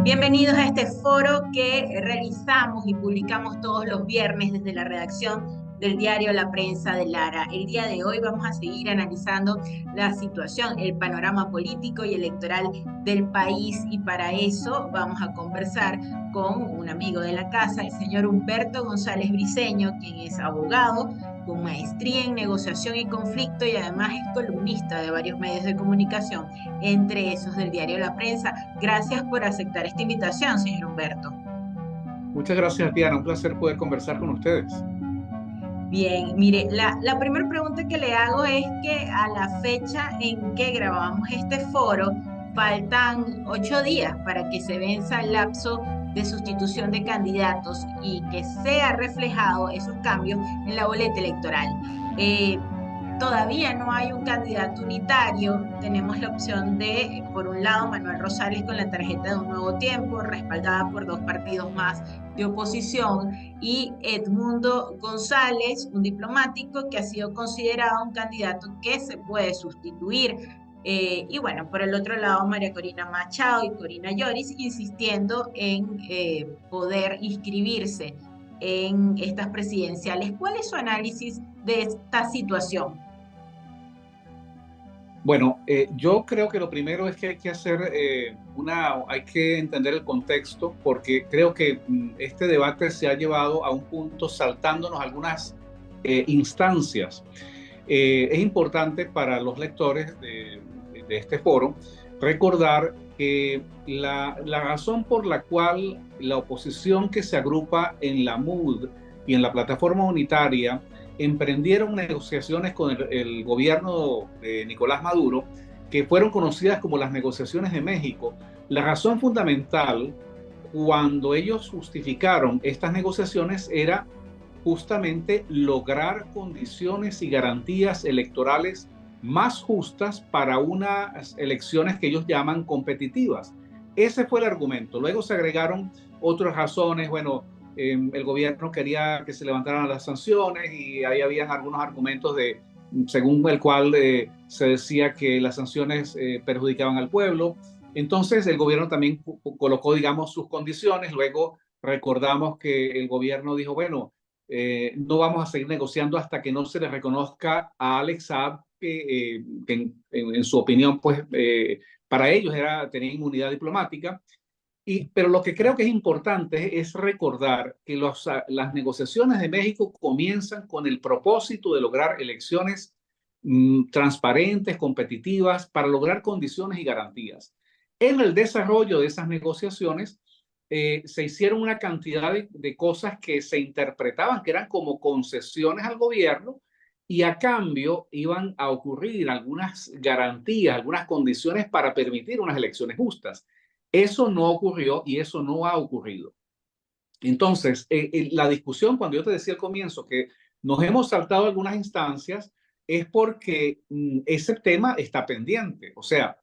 Bienvenidos a este foro que realizamos y publicamos todos los viernes desde la redacción del diario La Prensa de Lara. El día de hoy vamos a seguir analizando la situación, el panorama político y electoral del país, y para eso vamos a conversar con un amigo de la casa, el señor Humberto González Briceño, quien es abogado con maestría en negociación y conflicto y además es columnista de varios medios de comunicación, entre esos del diario La Prensa. Gracias por aceptar esta invitación, señor Humberto. Muchas gracias, Diana. Un placer poder conversar con ustedes. Bien, mire, la primera pregunta que le hago es que a la fecha en que grabamos este foro, faltan 8 días para que se venza el lapso de sustitución de candidatos y que sea reflejado esos cambios en la boleta electoral. Eh, Todavía no hay un candidato unitario. Tenemos la opción de, por un lado, Manuel Rosales con la tarjeta de Un Nuevo Tiempo, respaldada por dos partidos más de oposición, y Edmundo González, un diplomático que ha sido considerado un candidato que se puede sustituir. Y bueno, por el otro lado, María Corina Machado y Corina Lloris insistiendo en poder inscribirse en estas presidenciales. ¿Cuál es su análisis de esta situación? Bueno, yo creo que lo primero es que hay que hacer hay que entender el contexto, porque creo que este debate se ha llevado a un punto saltándonos algunas instancias. Es importante para los lectores de este foro recordar que la razón por la cual la oposición que se agrupa en la MUD y en la plataforma unitaria emprendieron negociaciones con el gobierno de Nicolás Maduro, que fueron conocidas como las negociaciones de México. La razón fundamental cuando ellos justificaron estas negociaciones era justamente lograr condiciones y garantías electorales más justas para unas elecciones que ellos llaman competitivas. Ese fue el argumento. Luego se agregaron otras razones. Bueno, el gobierno quería que se levantaran las sanciones y ahí habían algunos argumentos según el cual se decía que las sanciones perjudicaban al pueblo. Entonces el gobierno también colocó, digamos, sus condiciones. Luego recordamos que el gobierno dijo, bueno, no vamos a seguir negociando hasta que no se le reconozca a Alex Saab que en su opinión, pues para ellos tenía inmunidad diplomática. Pero lo que creo que es importante es recordar que las negociaciones de México comienzan con el propósito de lograr elecciones transparentes, competitivas, para lograr condiciones y garantías. En el desarrollo de esas negociaciones se hicieron una cantidad de cosas que se interpretaban que eran como concesiones al gobierno, y a cambio iban a ocurrir algunas garantías, algunas condiciones para permitir unas elecciones justas. Eso no ocurrió y eso no ha ocurrido. Entonces, la discusión, cuando yo te decía al comienzo que nos hemos saltado algunas instancias, es porque ese tema está pendiente. O sea,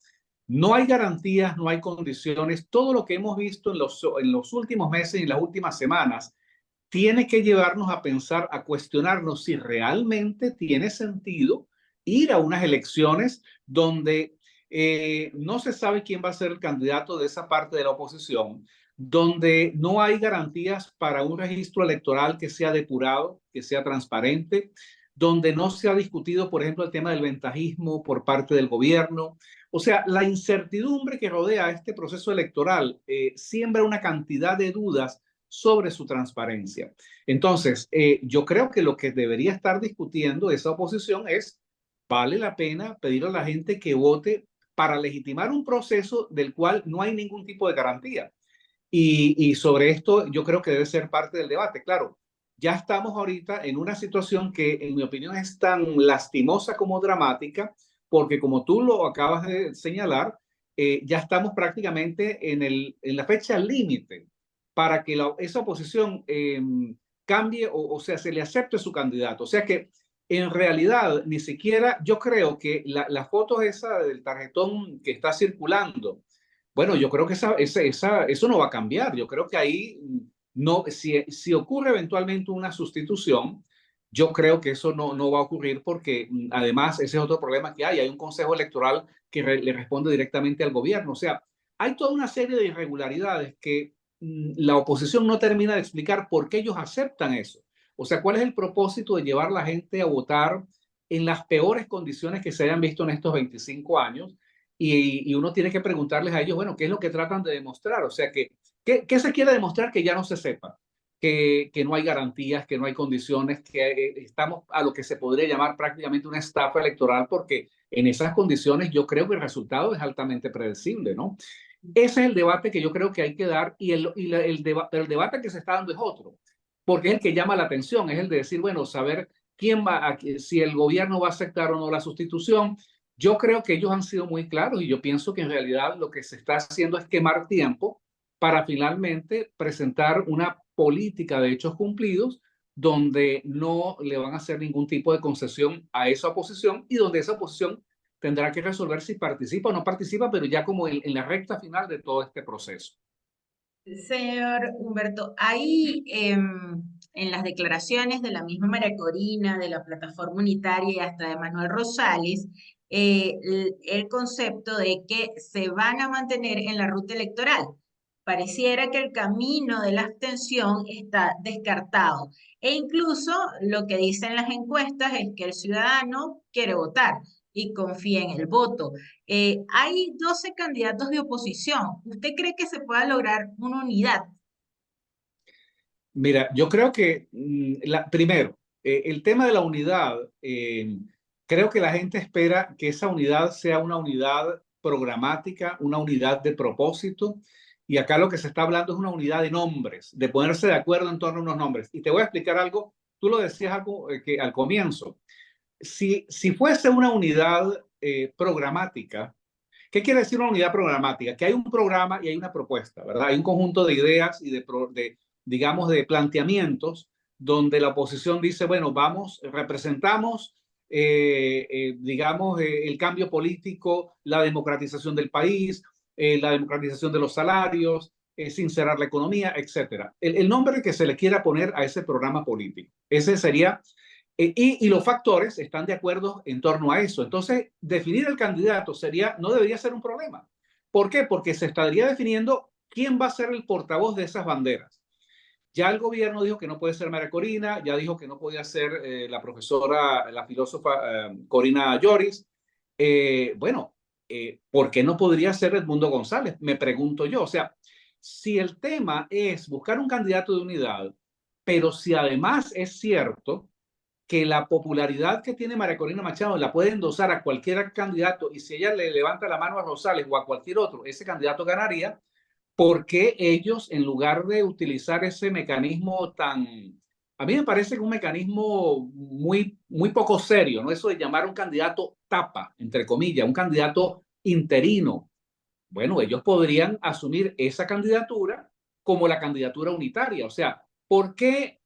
no hay garantías, no hay condiciones. Todo lo que hemos visto en los últimos meses y en las últimas semanas tiene que llevarnos a pensar, a cuestionarnos si realmente tiene sentido ir a unas elecciones donde no se sabe quién va a ser el candidato de esa parte de la oposición, donde no hay garantías para un registro electoral que sea depurado, que sea transparente, donde no se ha discutido, por ejemplo, el tema del ventajismo por parte del gobierno. O sea, la incertidumbre que rodea este proceso electoral siembra una cantidad de dudas sobre su transparencia. Entonces, yo creo que lo que debería estar discutiendo esa oposición es, ¿vale la pena pedir a la gente que vote para legitimar un proceso del cual no hay ningún tipo de garantía? Y sobre esto yo creo que debe ser parte del debate. Claro, ya estamos ahorita en una situación que en mi opinión es tan lastimosa como dramática, porque como tú lo acabas de señalar, ya estamos prácticamente en la fecha límite para que esa oposición cambie o sea, se le acepte su candidato. O sea que en realidad ni siquiera yo creo que la foto esa del tarjetón que está circulando, bueno, yo creo que eso no va a cambiar. Yo creo que ahí no, si ocurre eventualmente una sustitución, yo creo que eso no va a ocurrir porque además ese es otro problema que hay. Hay un consejo electoral que le responde directamente al gobierno. O sea, hay toda una serie de irregularidades que la oposición no termina de explicar por qué ellos aceptan eso. O sea, ¿cuál es el propósito de llevar a la gente a votar en las peores condiciones que se hayan visto en estos 25 años? Y uno tiene que preguntarles a ellos, bueno, ¿qué es lo que tratan de demostrar? O sea, ¿qué se quiere demostrar que ya no se sepa? Que no hay garantías, que no hay condiciones, que estamos a lo que se podría llamar prácticamente una estafa electoral, porque en esas condiciones yo creo que el resultado es altamente predecible, ¿no? Ese es el debate que yo creo que hay que dar pero el debate que se está dando es otro, porque es el que llama la atención, es el de decir, bueno, saber si el gobierno va a aceptar o no la sustitución. Yo creo que ellos han sido muy claros y yo pienso que en realidad lo que se está haciendo es quemar tiempo para finalmente presentar una política de hechos cumplidos donde no le van a hacer ningún tipo de concesión a esa oposición y donde esa oposición tendrá que resolver si participa o no participa, pero ya como en la recta final de todo este proceso. Señor Humberto, hay en las declaraciones de la misma María Corina, de la Plataforma Unitaria y hasta de Manuel Rosales, el concepto de que se van a mantener en la ruta electoral. Pareciera que el camino de la abstención está descartado. E incluso lo que dicen las encuestas es que el ciudadano quiere votar y confía en el voto. Hay 12 candidatos de oposición. ¿Usted cree que se pueda lograr una unidad? Mira, yo creo que, primero, el tema de la unidad, creo que la gente espera que esa unidad sea una unidad programática, una unidad de propósito, y acá lo que se está hablando es una unidad de nombres, de ponerse de acuerdo en torno a unos nombres. Y te voy a explicar algo, tú lo decías algo que al comienzo, si fuese una unidad programática, ¿qué quiere decir una unidad programática? Que hay un programa y hay una propuesta, ¿verdad? Hay un conjunto de ideas y digamos, de planteamientos donde la oposición dice, bueno, representamos, digamos, el cambio político, la democratización del país, la democratización de los salarios, sincerar la economía, etcétera. El nombre que se le quiera poner a ese programa político. Ese sería y los factores están de acuerdo en torno a eso. Entonces, definir el candidato no debería ser un problema. ¿Por qué? Porque se estaría definiendo quién va a ser el portavoz de esas banderas. Ya el gobierno dijo que no puede ser María Corina, ya dijo que no podía ser la profesora, la filósofa Corina Lloris. Bueno, ¿por qué no podría ser Edmundo González? Me pregunto yo. O sea, si el tema es buscar un candidato de unidad, pero si además es cierto que la popularidad que tiene María Corina Machado la puede endosar a cualquier candidato y si ella le levanta la mano a Rosales o a cualquier otro, ese candidato ganaría, porque ellos, en lugar de utilizar ese mecanismo a mí me parece que un mecanismo muy poco serio, ¿no? Eso de llamar a un candidato tapa, entre comillas, un candidato interino. Bueno, ellos podrían asumir esa candidatura como la candidatura unitaria. O sea, ¿por qué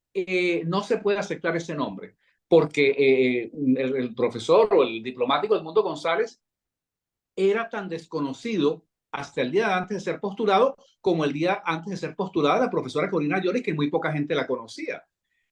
no se puede aceptar ese nombre? Porque el profesor o el diplomático Edmundo González era tan desconocido hasta el día antes de ser postulado como el día antes de ser postulada la profesora Corina Lloris, que muy poca gente la conocía.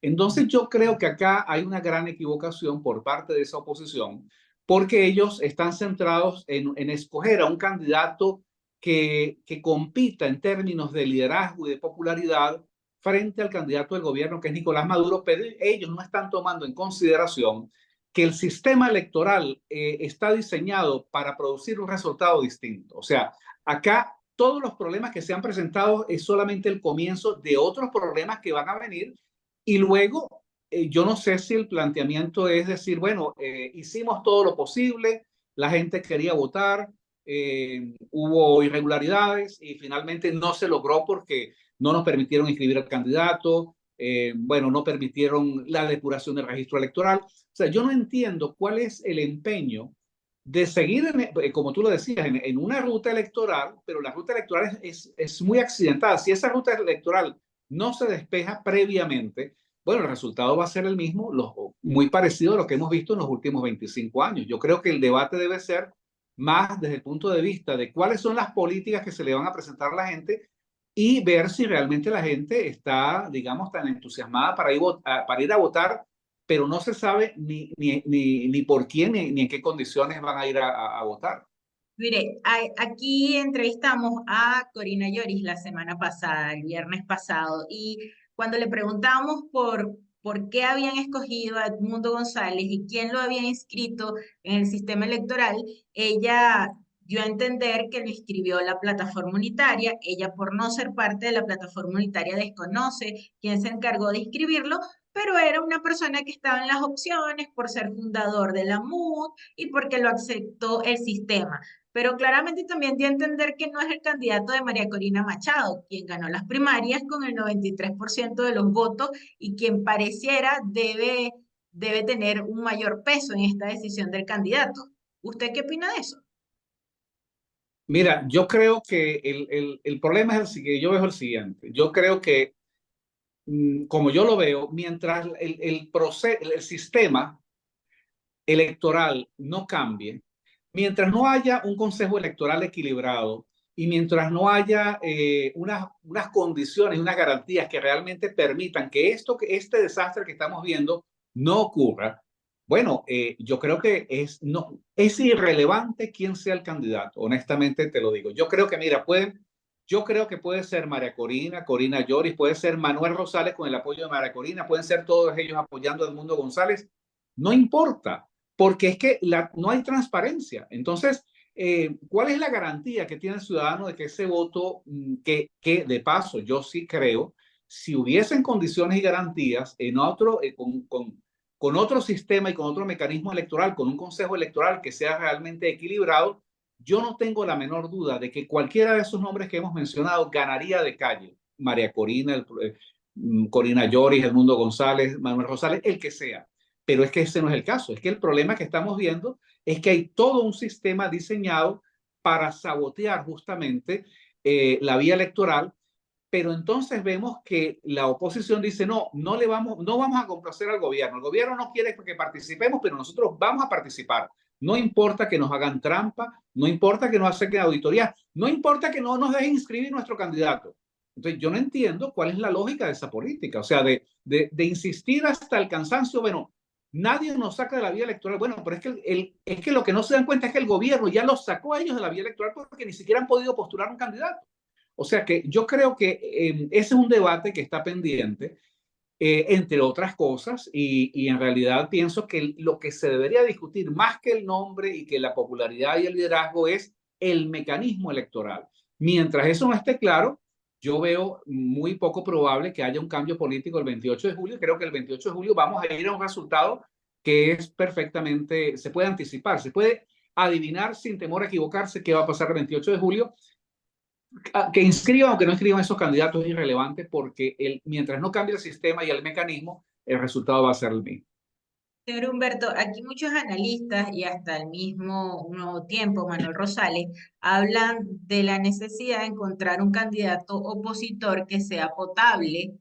Entonces yo creo que acá hay una gran equivocación por parte de esa oposición, porque ellos están centrados en escoger a un candidato que compita en términos de liderazgo y de popularidad frente al candidato del gobierno, que es Nicolás Maduro, pero ellos no están tomando en consideración que el sistema electoral está diseñado para producir un resultado distinto. O sea, acá todos los problemas que se han presentado es solamente el comienzo de otros problemas que van a venir y luego yo no sé si el planteamiento es decir, bueno, hicimos todo lo posible, la gente quería votar, hubo irregularidades y finalmente no se logró porque no nos permitieron inscribir al candidato, bueno, no permitieron la depuración del registro electoral. O sea, yo no entiendo cuál es el empeño de seguir, como tú lo decías, en una ruta electoral, pero la ruta electoral es muy accidentada. Si esa ruta electoral no se despeja previamente, bueno, el resultado va a ser el mismo, muy parecido a lo que hemos visto en los últimos 25 años. Yo creo que el debate debe ser más desde el punto de vista de cuáles son las políticas que se le van a presentar a la gente y ver si realmente la gente está, digamos, tan entusiasmada para ir a votar, pero no se sabe ni por quién ni en qué condiciones van a ir a votar. Mire, aquí entrevistamos a Corina Lloris la semana pasada, el viernes pasado, y cuando le preguntamos por qué habían escogido a Edmundo González y quién lo había inscrito en el sistema electoral, ella dio a entender que lo inscribió la plataforma unitaria. Ella, por no ser parte de la plataforma unitaria, desconoce quién se encargó de inscribirlo, pero era una persona que estaba en las opciones por ser fundador de la MUD y porque lo aceptó el sistema. Pero claramente también dio a entender que no es el candidato de María Corina Machado, quien ganó las primarias con el 93% de los votos y quien pareciera debe tener un mayor peso en esta decisión del candidato. ¿Usted qué opina de eso? Mira, yo creo que el problema es el siguiente, yo veo el siguiente. Yo creo que, como yo lo veo, mientras el sistema electoral no cambie, mientras no haya un consejo electoral equilibrado y mientras no haya unas condiciones, unas garantías que realmente permitan que este desastre que estamos viendo no ocurra, bueno, yo creo que no, es irrelevante quién sea el candidato, honestamente te lo digo. Yo creo que, mira, yo creo que puede ser María Corina, Corina Lloris, puede ser Manuel Rosales con el apoyo de María Corina, pueden ser todos ellos apoyando a Edmundo González, no importa, porque es que no hay transparencia. Entonces, ¿cuál es la garantía que tiene el ciudadano de que ese voto, que de paso yo sí creo, si hubiesen condiciones y garantías en otro, con otro sistema y con otro mecanismo electoral, con un consejo electoral que sea realmente equilibrado, yo no tengo la menor duda de que cualquiera de esos nombres que hemos mencionado ganaría de calle. María Corina, Corina Lloris, Edmundo González, Manuel Rosales, el que sea. Pero es que ese no es el caso. Es que el problema que estamos viendo es que hay todo un sistema diseñado para sabotear justamente la vía electoral, pero entonces vemos que la oposición dice, no, no vamos a complacer al gobierno. El gobierno no quiere que participemos, pero nosotros vamos a participar. No importa que nos hagan trampa, no importa que nos acerquen auditoría, no importa que no nos dejen inscribir nuestro candidato. Entonces, yo no entiendo cuál es la lógica de esa política, o sea, de insistir hasta el cansancio. Bueno, nadie nos saca de la vía electoral. Bueno, pero es que lo que no se dan cuenta es que el gobierno ya los sacó a ellos de la vía electoral porque ni siquiera han podido postular un candidato. O sea que yo creo que ese es un debate que está pendiente, entre otras cosas, y en realidad pienso que lo que se debería discutir más que el nombre y que la popularidad y el liderazgo es el mecanismo electoral. Mientras eso no esté claro, yo veo muy poco probable que haya un cambio político el 28 de julio. Creo que el 28 de julio vamos a ir a un resultado que es perfectamente, se puede anticipar, se puede adivinar sin temor a equivocarse qué va a pasar el 28 de julio. Que inscriban o que no inscriban esos candidatos es irrelevante porque mientras no cambie el sistema y el mecanismo, el resultado va a ser el mismo. Señor Humberto, aquí muchos analistas y hasta el mismo Nuevo Tiempo, Manuel Rosales, hablan de la necesidad de encontrar un candidato opositor que sea potable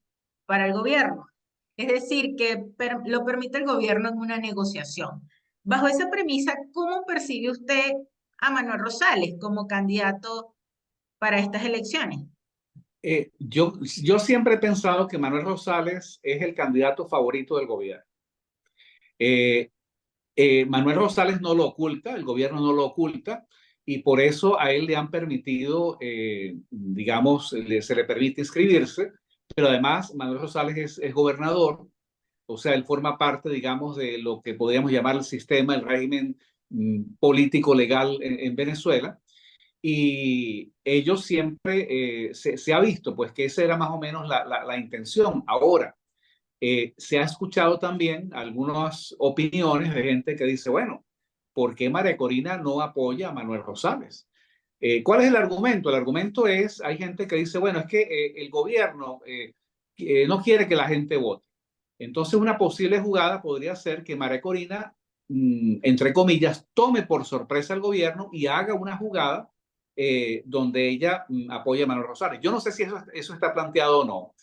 para el gobierno. Es decir, que lo permite el gobierno en una negociación. Bajo esa premisa, ¿cómo percibe usted a Manuel Rosales como candidato para estas elecciones? Yo siempre he pensado que Manuel Rosales es el candidato favorito del gobierno. Eh, Manuel Rosales no lo oculta, el gobierno no lo oculta, y por eso a él le han permitido, digamos, se le permite inscribirse, pero además Manuel Rosales es gobernador, o sea, él forma parte, digamos, de lo que podríamos llamar el sistema, el régimen político legal en Venezuela. Y ellos siempre, se ha visto, pues, que esa era más o menos la intención. Ahora, se ha escuchado también algunas opiniones de gente que dice, bueno, ¿por qué María Corina no apoya a Manuel Rosales? ¿Cuál es el argumento? El argumento es, hay gente que dice, bueno, es que el gobierno no quiere que la gente vote. Entonces, una posible jugada podría ser que María Corina, entre comillas, tome por sorpresa al gobierno y haga una jugada donde ella apoye a Manuel Rosales. Yo no sé si eso está planteado o no,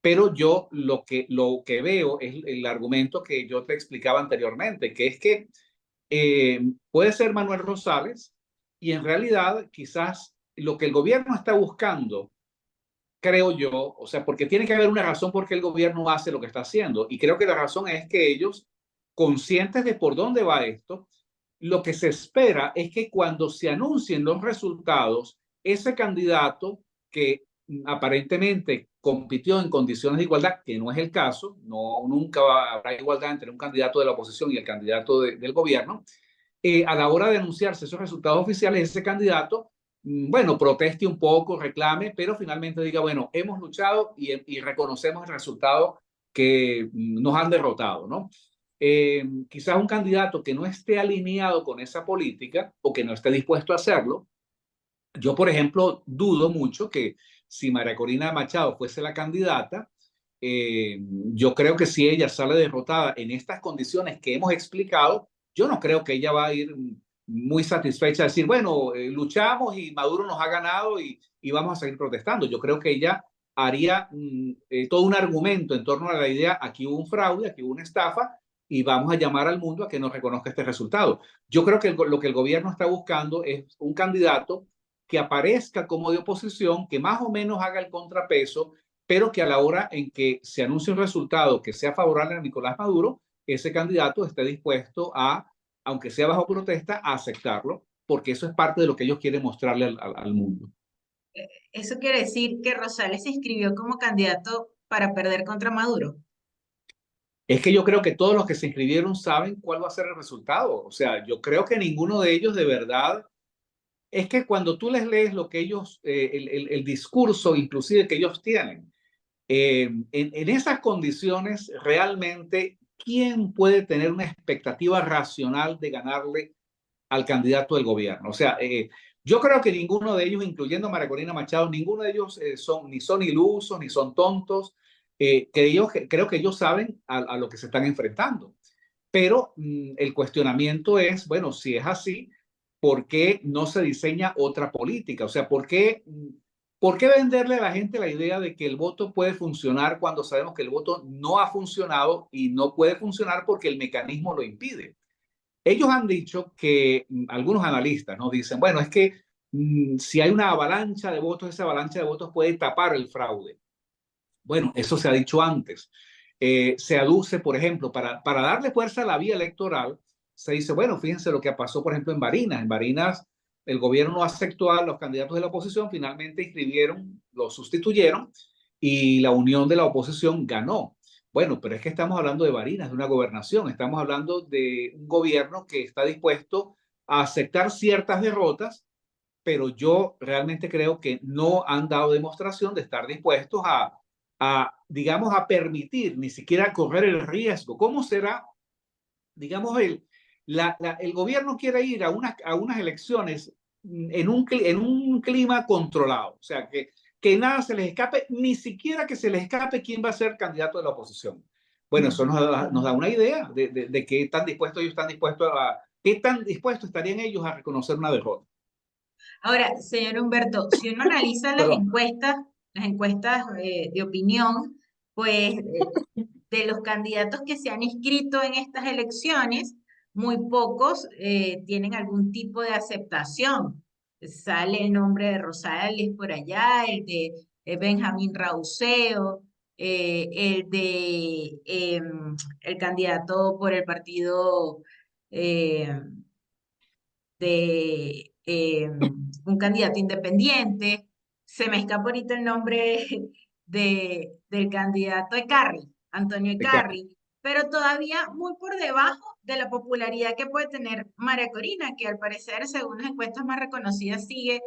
pero yo lo que veo es el argumento que yo te explicaba anteriormente, que es que puede ser Manuel Rosales y en realidad quizás lo que el gobierno está buscando, creo yo, o sea, porque tiene que haber una razón por qué el gobierno hace lo que está haciendo, y creo que la razón es que ellos, conscientes de por dónde va esto, lo que se espera es que cuando se anuncien los resultados, ese candidato que aparentemente compitió en condiciones de igualdad, que no es el caso, no, nunca habrá igualdad entre un candidato de la oposición y el candidato del gobierno, a la hora de anunciarse esos resultados oficiales, ese candidato, bueno, proteste un poco, reclame, pero finalmente diga, bueno, hemos luchado y reconocemos el resultado que nos han derrotado, ¿no? Quizás un candidato que no esté alineado con esa política o que no esté dispuesto a hacerlo. Yo, por ejemplo, dudo mucho que si María Corina Machado fuese la candidata, yo creo que si ella sale derrotada en estas condiciones que hemos explicado, yo no creo que ella va a ir muy satisfecha a decir, bueno, luchamos y Maduro nos ha ganado y vamos a seguir protestando. Yo creo que ella haría todo un argumento en torno a la idea, aquí hubo un fraude, aquí hubo una estafa y vamos a llamar al mundo a que nos reconozca este resultado. Yo creo que lo que el gobierno está buscando es un candidato que aparezca como de oposición, que más o menos haga el contrapeso, pero que a la hora en que se anuncie un resultado que sea favorable a Nicolás Maduro, ese candidato esté dispuesto a, aunque sea bajo protesta, a aceptarlo, porque eso es parte de lo que ellos quieren mostrarle al mundo. Eso quiere decir que Rosales se inscribió como candidato para perder contra Maduro. Es que yo creo que todos los que se inscribieron saben cuál va a ser el resultado. O sea, yo creo que ninguno de ellos de verdad. Es que cuando tú les lees lo que ellos, el discurso inclusive que ellos tienen, en esas condiciones realmente, ¿quién puede tener una expectativa racional de ganarle al candidato del gobierno? O sea, yo creo que ninguno de ellos, incluyendo a María Corina Machado, ninguno de ellos son ilusos, ni son tontos, creo que ellos saben a lo que se están enfrentando. Pero el cuestionamiento es, bueno, si es así, ¿por qué no se diseña otra política? O sea, ¿por qué venderle a la gente la idea de que el voto puede funcionar cuando sabemos que el voto no ha funcionado y no puede funcionar porque el mecanismo lo impide? Ellos han dicho que algunos analistas nos dicen, bueno, es que si hay una avalancha de votos, esa avalancha de votos puede tapar el fraude. Bueno, eso se ha dicho antes. Se aduce, por ejemplo, para darle fuerza a la vía electoral, se dice, bueno, fíjense lo que pasó, por ejemplo, en Barinas. En Barinas, el gobierno no aceptó a los candidatos de la oposición, finalmente inscribieron, los sustituyeron y la unión de la oposición ganó. Bueno, pero es que estamos hablando de Barinas, de una gobernación, estamos hablando de un gobierno que está dispuesto a aceptar ciertas derrotas, pero yo realmente creo que no han dado demostración de estar dispuestos digamos, a permitir, ni siquiera correr el riesgo. ¿Cómo será, digamos, el gobierno quiere ir a unas elecciones en un clima controlado? O sea, que nada se les escape, ni siquiera que se les escape quién va a ser candidato de la oposición. Bueno, eso nos da una idea de qué tan dispuestos ellos están dispuestos qué tan dispuestos estarían ellos a reconocer una derrota. Ahora, señor Humberto, si uno analiza Perdón. las encuestas de opinión, pues de los candidatos que se han inscrito en estas elecciones, muy pocos tienen algún tipo de aceptación. Sale el nombre de Rosales por allá, el de Benjamín Rauseo, el de el candidato por el partido eh, de un candidato independiente. Se me escapa ahorita el nombre del candidato Ecarri, Antonio Ecarri, pero todavía muy por debajo de la popularidad que puede tener María Corina, que al parecer, según las encuestas más reconocidas, sigue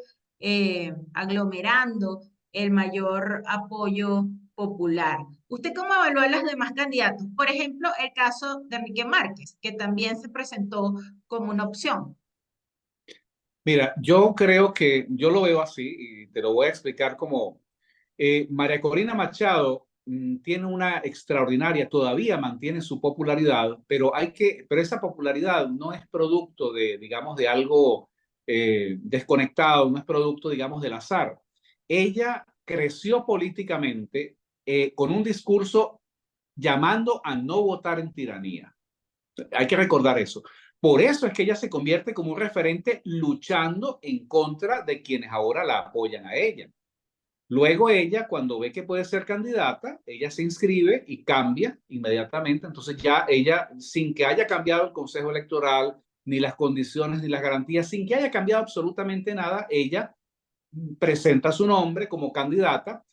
aglomerando el mayor apoyo popular. ¿Usted cómo evalúa a los demás candidatos? Por ejemplo, el caso de Enrique Márquez, que también se presentó como una opción. Mira, yo creo que yo lo veo así y te lo voy a explicar como María Corina Machado tiene una extraordinaria, todavía mantiene su popularidad, pero esa popularidad no es producto de, digamos, de algo desconectado, no es producto, digamos, del azar. Ella creció políticamente con un discurso llamando a no votar en tiranía. Hay que recordar eso. Por eso es que ella se convierte como un referente luchando en contra de quienes ahora la apoyan a ella. Luego ella, cuando ve que puede ser candidata, ella se inscribe y cambia inmediatamente. Entonces ya ella, sin que haya cambiado el Consejo Electoral, ni las condiciones, ni las garantías, sin que haya cambiado absolutamente nada. Ella presenta su nombre como candidata.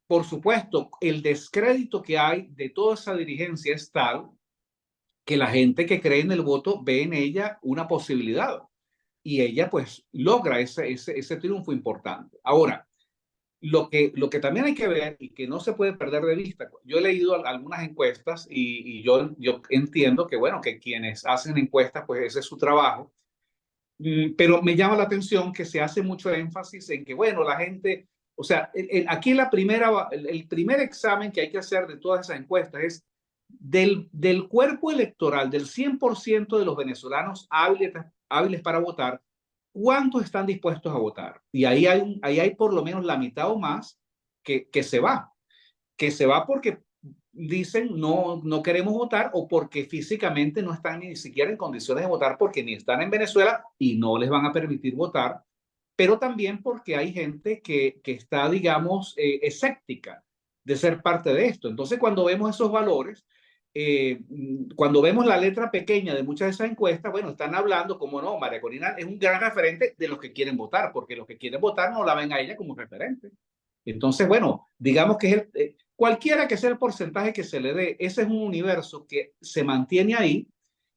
Por supuesto, el descrédito que hay de toda esa dirigencia es tal que la gente que cree en el voto ve en ella una posibilidad y ella pues logra ese triunfo importante. Ahora, lo que también hay que ver y que no se puede perder de vista, yo he leído algunas encuestas y yo entiendo que, bueno, que quienes hacen encuestas, pues ese es su trabajo. Pero me llama la atención que se hace mucho énfasis en que, bueno, la gente, o sea, aquí el primer examen que hay que hacer de todas esas encuestas es del cuerpo electoral, del 100% de los venezolanos hábiles para votar, ¿cuántos están dispuestos a votar? Y ahí hay por lo menos la mitad o más que se va porque dicen no queremos votar o porque físicamente no están ni siquiera en condiciones de votar porque ni están en Venezuela y no les van a permitir votar, pero también porque hay gente que está, digamos, escéptica de ser parte de esto. Entonces, cuando vemos esos valores, cuando vemos la letra pequeña de muchas de esas encuestas, bueno, están hablando como no, María Corina es un gran referente de los que quieren votar, porque los que quieren votar no la ven a ella como referente. Entonces, bueno, digamos que cualquiera que sea el porcentaje que se le dé, ese es un universo que se mantiene ahí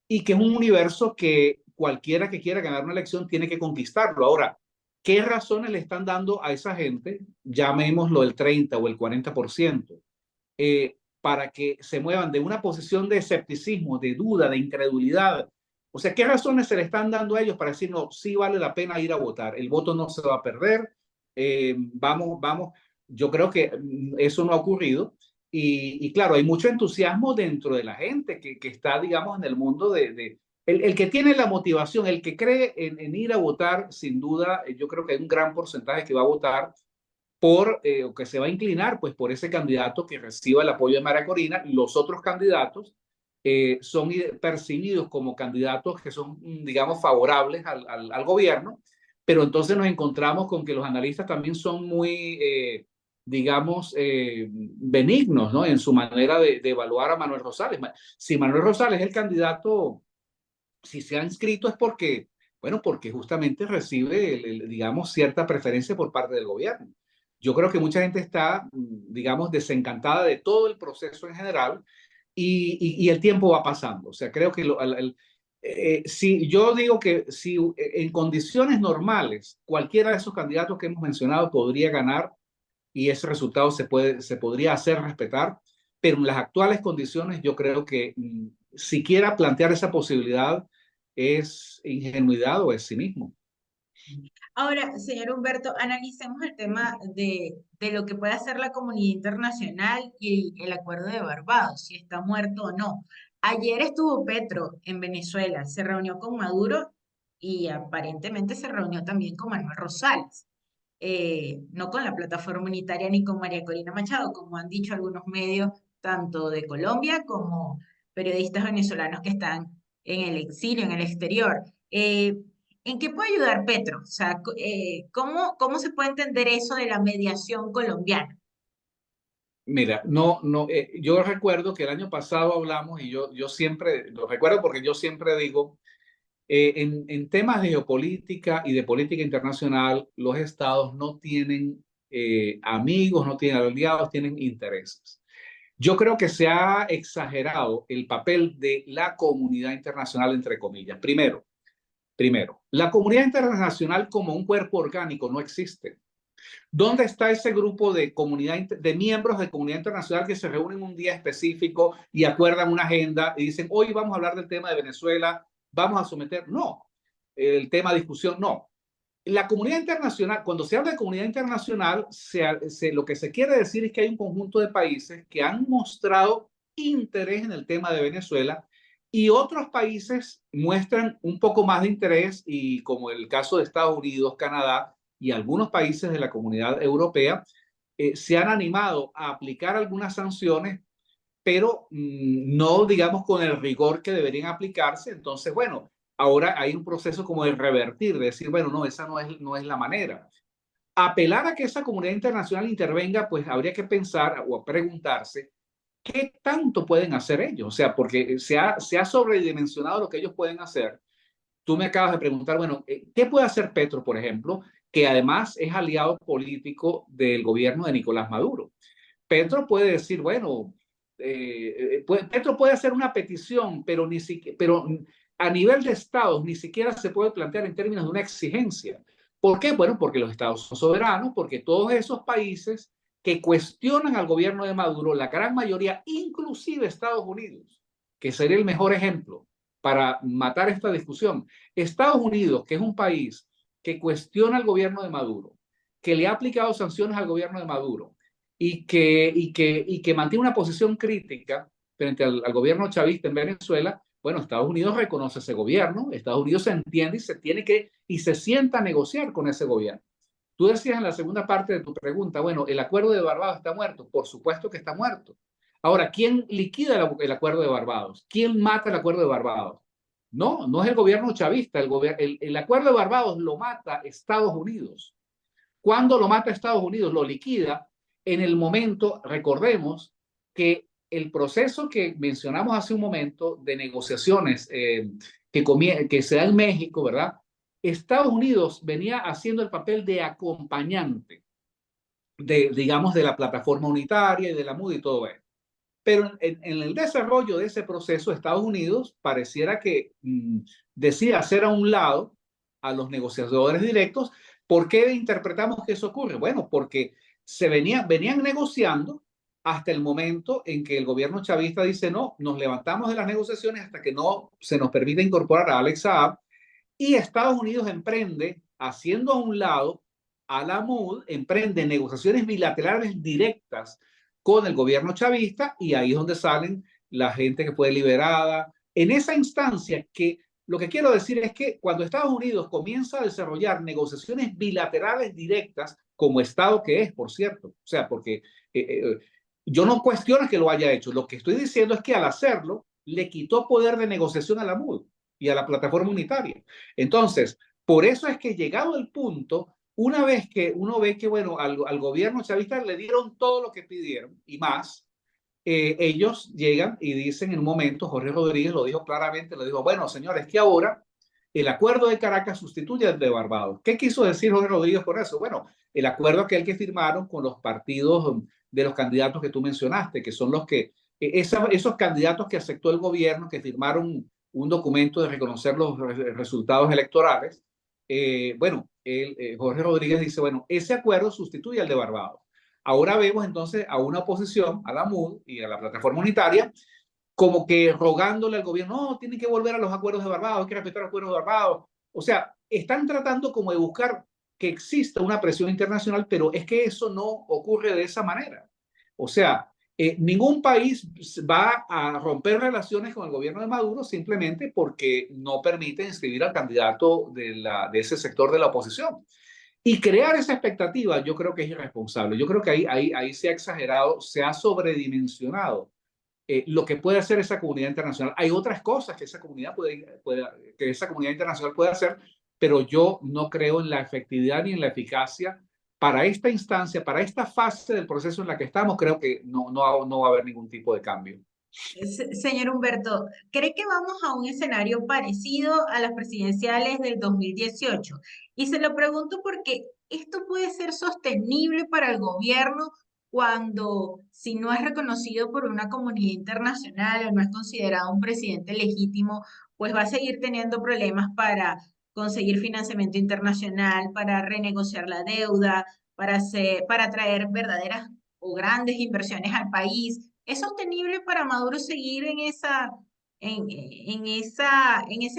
y que es un universo que cualquiera que quiera ganar una elección tiene que conquistarlo. Ahora, ¿qué razones le están dando a esa gente, llamémoslo el 30 o el 40%, para que se muevan de una posición de escepticismo, de duda, de incredulidad? O sea, ¿qué razones se le están dando a ellos para decir, no, sí vale la pena ir a votar, el voto no se va a perder, vamos, yo creo que eso no ha ocurrido y claro, hay mucho entusiasmo dentro de la gente que está, digamos, en el mundo el que tiene la motivación, el que cree en ir a votar, sin duda, yo creo que hay un gran porcentaje que va a votar o que se va a inclinar pues por ese candidato que reciba el apoyo de María Corina. Los otros candidatos son percibidos como candidatos que son, digamos, favorables al gobierno, pero entonces nos encontramos con que los analistas también son muy, digamos, benignos, ¿no? En su manera de evaluar a Manuel Rosales. Si Manuel Rosales es el candidato, si se ha inscrito es porque, bueno, porque justamente recibe, digamos, cierta preferencia por parte del gobierno. Yo creo que mucha gente está, digamos, desencantada de todo el proceso en general y el tiempo va pasando. O sea, creo que si yo digo que si en condiciones normales cualquiera de esos candidatos que hemos mencionado podría ganar y ese resultado se podría hacer respetar, pero en las actuales condiciones yo creo que siquiera plantear esa posibilidad es ingenuidad o es cinismo. Ahora, señor Humberto, analicemos el tema de lo que puede hacer la comunidad internacional y el acuerdo de Barbados, si está muerto o no. Ayer estuvo Petro en Venezuela, se reunió con Maduro y aparentemente se reunió también con Manuel Rosales, no con la plataforma unitaria ni con María Corina Machado, como han dicho algunos medios, tanto de Colombia como periodistas venezolanos que están en el exilio, en el exterior. ¿En qué puede ayudar Petro? O sea, ¿cómo se puede entender eso de la mediación colombiana? Mira, yo recuerdo que el año pasado hablamos y yo siempre, lo recuerdo porque yo siempre digo, en temas de geopolítica y de política internacional, los estados no tienen amigos, no tienen aliados, tienen intereses. Yo creo que se ha exagerado el papel de la comunidad internacional, entre comillas. Primero, la comunidad internacional como un cuerpo orgánico no existe. ¿Dónde está ese grupo de miembros de comunidad internacional que se reúnen un día específico y acuerdan una agenda y dicen, hoy vamos a hablar del tema de Venezuela, vamos a someter? No, el tema de discusión, no. La comunidad internacional, cuando se habla de comunidad internacional, lo que se quiere decir es que hay un conjunto de países que han mostrado interés en el tema de Venezuela y otros países muestran un poco más de interés y como el caso de Estados Unidos, Canadá y algunos países de la comunidad europea, se han animado a aplicar algunas sanciones, pero no, digamos, con el rigor que deberían aplicarse. Entonces, bueno, ahora hay un proceso como de revertir, de decir, bueno, no, esa no es la manera. Apelar a que esa comunidad internacional intervenga, pues habría que pensar o preguntarse qué tanto pueden hacer ellos. O sea, porque se ha sobredimensionado lo que ellos pueden hacer tú me acabas de preguntar, bueno, ¿qué puede hacer Petro, por ejemplo, que además es aliado político del gobierno de Nicolás Maduro? Petro puede decir, bueno, Petro puede hacer una petición, pero, pero a nivel de estados ni siquiera se puede plantear en términos de una exigencia. ¿Por qué? Bueno, porque los estados son soberanos, porque todos esos países que cuestionan al gobierno de Maduro, la gran mayoría, inclusive Estados Unidos, que sería el mejor ejemplo para matar esta discusión. Estados Unidos, que es un país que cuestiona al gobierno de Maduro, que le ha aplicado sanciones al gobierno de Maduro, y que mantiene una posición crítica frente al gobierno chavista en Venezuela, bueno, Estados Unidos reconoce ese gobierno, Estados Unidos se entiende y se tiene que, y se sienta a negociar con ese gobierno. Tú decías en la segunda parte de tu pregunta, bueno, ¿el acuerdo de Barbados está muerto? Por supuesto que está muerto. Ahora, ¿quién liquida el acuerdo de Barbados? ¿Quién mata el acuerdo de Barbados? No, no es el gobierno chavista. El acuerdo de Barbados lo mata Estados Unidos. ¿Cuándo lo mata Estados Unidos? Lo liquida en el momento, recordemos que el proceso que mencionamos hace un momento de negociaciones que se da en México, ¿verdad? Estados Unidos venía haciendo el papel de acompañante digamos, de la plataforma unitaria y de la MUD y todo eso. Pero en el desarrollo de ese proceso, Estados Unidos pareciera que decide hacer a un lado a los negociadores directos. ¿Por qué interpretamos que eso ocurre? Bueno, porque venían negociando hasta el momento en que el gobierno chavista dice, no, nos levantamos de las negociaciones hasta que no se nos permita incorporar a Alex Saab, y Estados Unidos emprende, haciendo a un lado a la MUD, emprende negociaciones bilaterales directas con el gobierno chavista, y ahí es donde salen la gente que fue liberada. En esa instancia, que lo que quiero decir es que cuando Estados Unidos comienza a desarrollar negociaciones bilaterales directas, como Estado que es, por cierto, o sea, porque yo no cuestiono que lo haya hecho, lo que estoy diciendo es que al hacerlo, le quitó poder de negociación a la MUD y a la plataforma unitaria. Entonces, por eso es que llegado el punto, una vez que uno ve que, bueno, al gobierno chavista le dieron todo lo que pidieron y más, ellos llegan y dicen en un momento, Jorge Rodríguez lo dijo claramente, le dijo, bueno, señores, que ahora el acuerdo de Caracas sustituye al de Barbados. ¿Qué quiso decir Jorge Rodríguez con eso? Bueno, el acuerdo aquel que firmaron con los partidos de los candidatos que tú mencionaste, que son los que, esos candidatos que aceptó el gobierno, que firmaron un documento de reconocer los resultados electorales. Bueno, Jorge Rodríguez dice, bueno, ese acuerdo sustituye al de Barbados. Ahora vemos entonces a una oposición, a la MUD y a la plataforma unitaria, como que rogándole al gobierno, no, tienen que volver a los acuerdos de Barbados, hay que respetar los acuerdos de Barbados. O sea, están tratando como de buscar que exista una presión internacional, pero es que eso no ocurre de esa manera. O sea, ningún país va a romper relaciones con el gobierno de Maduro simplemente porque no permite inscribir al candidato de ese sector de la oposición. Y crear esa expectativa yo creo que es irresponsable. Yo creo que ahí se ha exagerado, se ha sobredimensionado lo que puede hacer esa comunidad internacional. Hay otras cosas que esa que esa comunidad internacional puede hacer, pero yo no creo en la efectividad ni en la eficacia para esta instancia, para esta fase del proceso en la que estamos. Creo que no va a haber ningún tipo de cambio. Señor Humberto, ¿cree que vamos a un escenario parecido a las presidenciales del 2018? Y se lo pregunto porque esto puede ser sostenible para el gobierno cuando, si no es reconocido por una comunidad internacional o no es considerado un presidente legítimo, pues va a seguir teniendo problemas para conseguir financiamiento internacional, para renegociar la deuda, para traer verdaderas o grandes inversiones al país. ¿Es sostenible para Maduro seguir en ese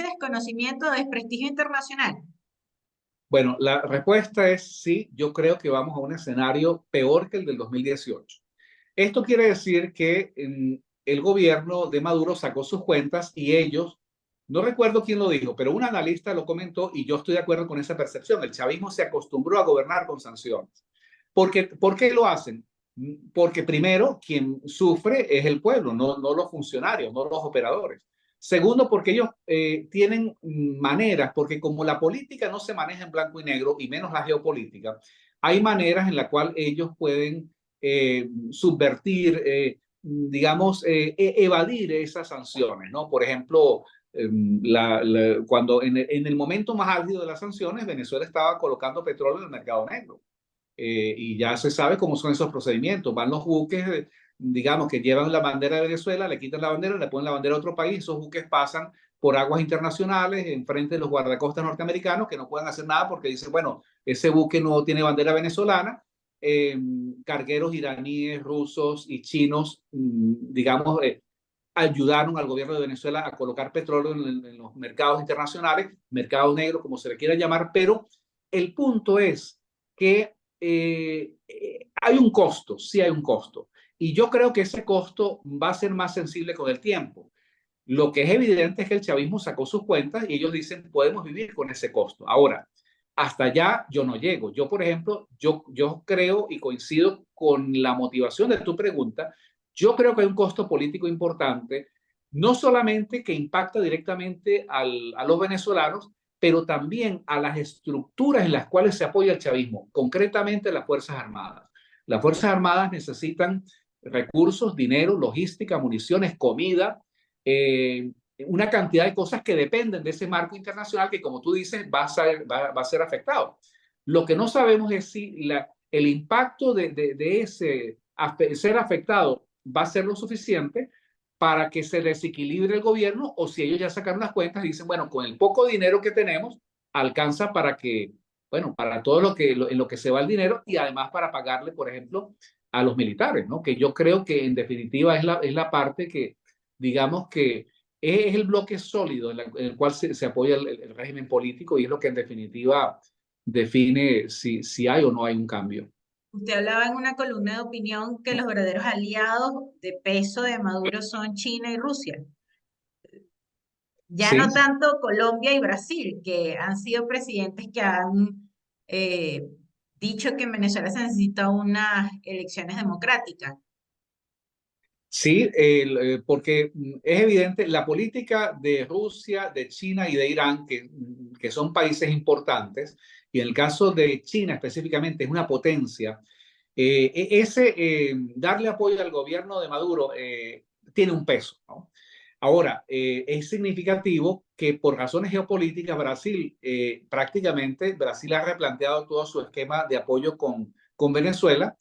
desconocimiento de desprestigio internacional? Bueno, la respuesta es sí, yo creo que vamos a un escenario peor que el del 2018. Esto quiere decir que el gobierno de Maduro sacó sus cuentas y ellos, no recuerdo quién lo dijo, pero un analista lo comentó y yo estoy de acuerdo con esa percepción. El chavismo se acostumbró a gobernar con sanciones. ¿Por qué lo hacen? Porque primero, quien sufre es el pueblo, no los funcionarios, no los operadores. Segundo, porque ellos tienen maneras, porque como la política no se maneja en blanco y negro, y menos la geopolítica, hay maneras en las cuales ellos pueden subvertir, digamos, evadir esas sanciones, ¿no? Por ejemplo, cuando en el momento más álgido de las sanciones, Venezuela estaba colocando petróleo en el mercado negro. Y ya se sabe cómo son esos procedimientos. Van los buques, digamos, que llevan la bandera de Venezuela, le quitan la bandera, le ponen la bandera a otro país. Esos buques pasan por aguas internacionales en frente de los guardacostas norteamericanos que no pueden hacer nada porque dicen, bueno, ese buque no tiene bandera venezolana. Cargueros iraníes, rusos y chinos, digamos, ayudaron al gobierno de Venezuela a colocar petróleo en los mercados internacionales, mercados negros, como se le quiera llamar, pero el punto es que hay un costo, sí hay un costo, y yo creo que ese costo va a ser más sensible con el tiempo. Lo que es evidente es que el chavismo sacó sus cuentas y ellos dicen, podemos vivir con ese costo. Ahora, hasta allá yo no llego. Yo, por ejemplo, yo creo y coincido con la motivación de tu pregunta. Yo creo que hay un costo político importante, no solamente que impacta directamente a los venezolanos, pero también a las estructuras en las cuales se apoya el chavismo, concretamente las Fuerzas Armadas. Las Fuerzas Armadas necesitan recursos, dinero, logística, municiones, comida, eh, una cantidad de cosas que dependen de ese marco internacional que, como tú dices, va a ser afectado. Lo que no sabemos es si el impacto de ese ser afectado va a ser lo suficiente para que se desequilibre el gobierno o si ellos ya sacaron las cuentas y dicen, bueno, con el poco dinero que tenemos, alcanza para que, bueno, para todo en lo que se va el dinero y además para pagarle, por ejemplo, a los militares, ¿no? Que yo creo que en definitiva es la parte que, digamos que es el bloque sólido en el cual se apoya el régimen político y es lo que en definitiva define si hay o no hay un cambio. Usted hablaba en una columna de opinión que los verdaderos aliados de peso de Maduro son China y Rusia. Ya no Sí, tanto Colombia y Brasil, que han sido presidentes que han eh, dicho que en Venezuela se necesita unas elecciones democráticas. sí, porque es evidente la política de Rusia, de China y de Irán, que son países importantes, y en el caso de China específicamente es una potencia. Darle apoyo al gobierno de Maduro tiene un peso, ¿no? Ahora, es significativo que por razones geopolíticas Brasil ha replanteado todo su esquema de apoyo con Venezuela,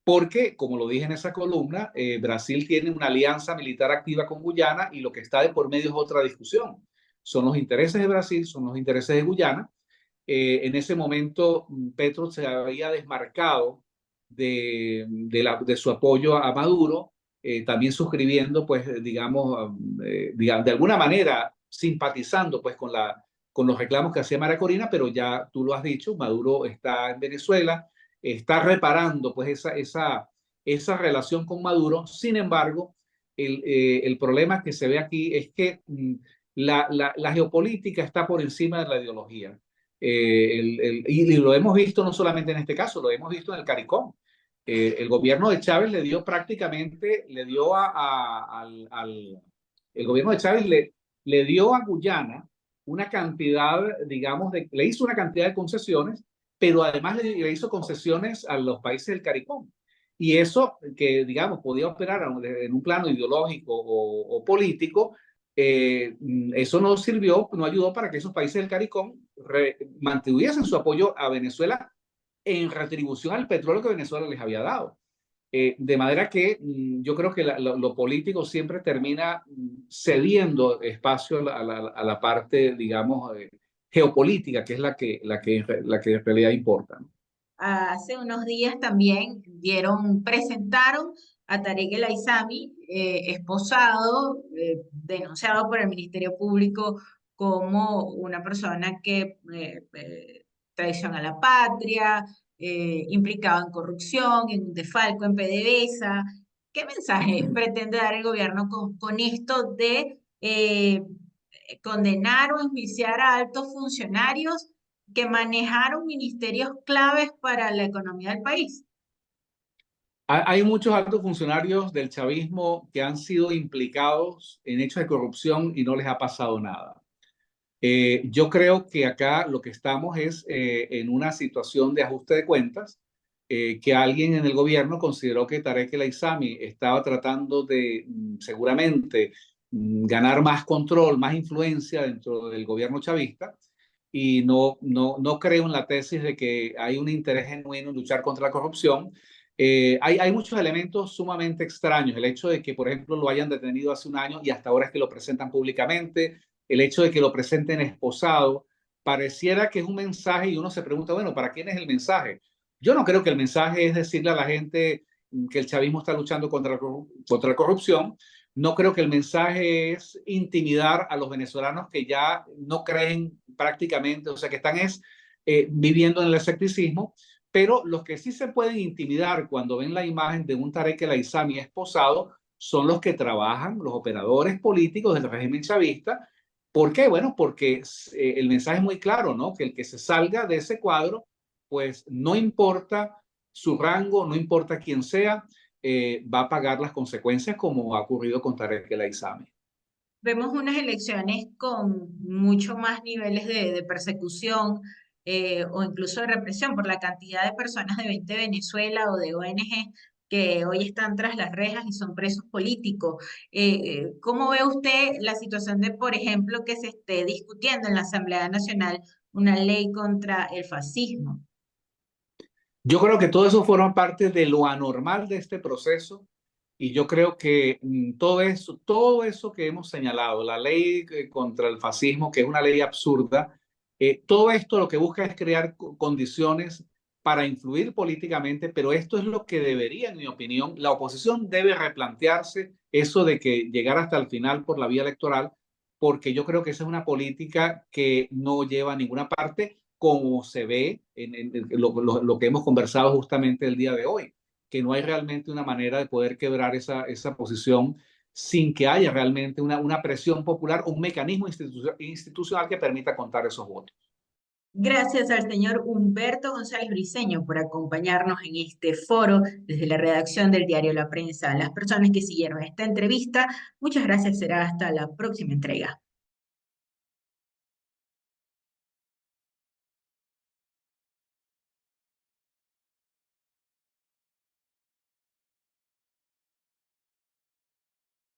porque, como lo dije en esa columna, Brasil tiene una alianza militar activa con Guyana y lo que está de por medio es otra discusión. Son los intereses de Brasil, son los intereses de Guyana. En ese momento, Petro se había desmarcado de su apoyo a Maduro, también suscribiendo, pues, digamos, de alguna manera simpatizando, pues, con los reclamos que hacía María Corina, pero ya tú lo has dicho, Maduro está en Venezuela, está reparando, pues, esa relación con Maduro. Sin embargo, el problema que se ve aquí es que la geopolítica está por encima de la ideología. Y lo hemos visto no solamente en este caso, lo hemos visto en el CARICOM. El gobierno de Chávez le dio prácticamente, le dio el gobierno de Chávez le dio a Guyana una cantidad, digamos, le hizo una cantidad de concesiones, pero además le hizo concesiones a los países del CARICOM. Y eso que, digamos, podía operar en un plano ideológico o político, eso no sirvió, no ayudó para que esos países del CARICOM mantuviesen su apoyo a Venezuela en retribución al petróleo que Venezuela les había dado. De manera que yo creo que lo político siempre termina cediendo espacio a la parte, digamos, geopolítica, que es la que en realidad importa, ¿no? Hace unos días también presentaron a Tarek El Aissami, esposado, denunciado por el Ministerio Público como una persona que traiciona a la patria, implicado en corrupción, en un desfalco, en PDVSA. ¿Qué mensaje pretende dar el gobierno con esto de condenar o enjuiciar a altos funcionarios que manejaron ministerios claves para la economía del país? Hay muchos altos funcionarios del chavismo que han sido implicados en hechos de corrupción y no les ha pasado nada. Yo creo que acá lo que estamos es en una situación de ajuste de cuentas, que alguien en el gobierno consideró que Tarek El Aissami estaba tratando seguramente, ganar más control, más influencia dentro del gobierno chavista y no creo en la tesis de que hay un interés genuino en luchar contra la corrupción. Hay muchos elementos sumamente extraños. El hecho de que, por ejemplo, lo hayan detenido hace un año y hasta ahora es que lo presentan públicamente, el hecho de que lo presenten esposado, pareciera que es un mensaje y uno se pregunta, bueno, ¿para quién es el mensaje? Yo no creo que el mensaje es decirle a la gente que el chavismo está luchando contra la corrupción. No creo que el mensaje es intimidar a los venezolanos que ya no creen prácticamente, o sea, que están viviendo en el escepticismo, pero los que sí se pueden intimidar cuando ven la imagen de un Tarek El Aissami esposado son los que trabajan, los operadores políticos del régimen chavista. ¿Por qué? Bueno, porque el mensaje es muy claro, ¿no? Que el que se salga de ese cuadro, pues no importa su rango, no importa quién sea, va a pagar las consecuencias como ha ocurrido con Tarek El Aissami. Vemos unas elecciones con mucho más niveles de persecución o incluso de represión por la cantidad de personas de 20 Venezuela o de ONG que hoy están tras las rejas y son presos políticos. ¿Cómo ve usted la situación de, por ejemplo, que se esté discutiendo en la Asamblea Nacional una ley contra el fascismo? Yo creo que todo eso forma parte de lo anormal de este proceso y yo creo que todo eso que hemos señalado, la ley contra el fascismo, que es una ley absurda, todo esto lo que busca es crear condiciones para influir políticamente, pero esto es lo que debería, en mi opinión, la oposición debe replantearse eso de que llegar hasta el final por la vía electoral, porque yo creo que esa es una política que no lleva a ninguna parte como se ve en lo que hemos conversado justamente el día de hoy, que no hay realmente una manera de poder quebrar esa posición sin que haya realmente una presión popular, un mecanismo institucional que permita contar esos votos. Gracias al señor Humberto González Briceño por acompañarnos en este foro desde la redacción del diario La Prensa. A las personas que siguieron esta entrevista, muchas gracias. Será hasta la próxima entrega.